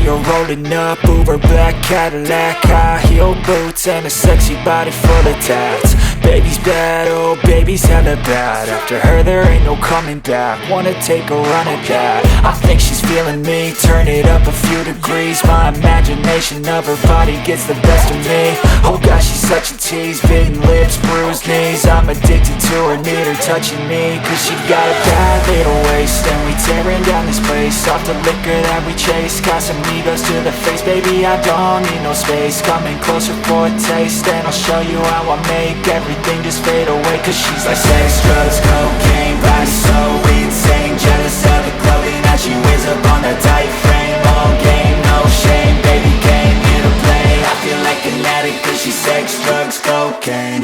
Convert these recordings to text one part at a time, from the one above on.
see her rolling up, Uber black Cadillac, high heel boots and a sexy body full of tats. Baby's bad, oh baby's hella bad. After her there ain't no coming back. Wanna take a run at that. I think she's feeling me, turn it up a few degrees. My imagination of her body gets the best of me. Oh gosh, she's such a tease, bitten lips, bruised knees. I'm addicted to her, need her touching me, cause she got a bad little waist. And we tearing down this place, off the liquor that we chase. Got some egos to the face, baby I don't need no space. Coming closer for a taste, and I'll show you how I make everything just fade away. Cause she's like sex, drugs, cocaine, body so insane. Jealous of the clothing that she wears up on that tight frame. All game, no shame, baby came here to play. I feel like an addict cause she's sex, drugs, cocaine.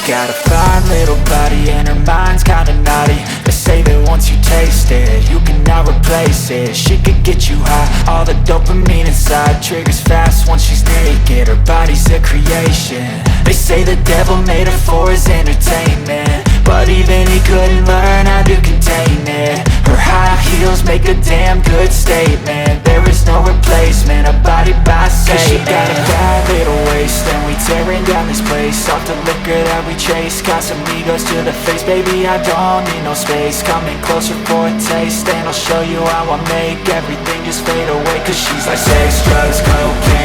Got a fine little body and her mind's kinda naughty. They say that once you taste it, you cannot replace it. She could get you high, all the dopamine inside triggers fast once she's naked. Her body's a creation. They say the devil made her for his entertainment, but even he couldn't learn how to contain it. Her high heels make a damn good statement. There is no replacement, a body by Satan. Cause she got a bad little waist, and we tearing down this place. Off the liquor that we chase, got some egos to the face. Baby, I don't need no space. Coming closer for a taste, and I'll show you how I make everything just fade away. Cause she's like sex, drugs, cocaine,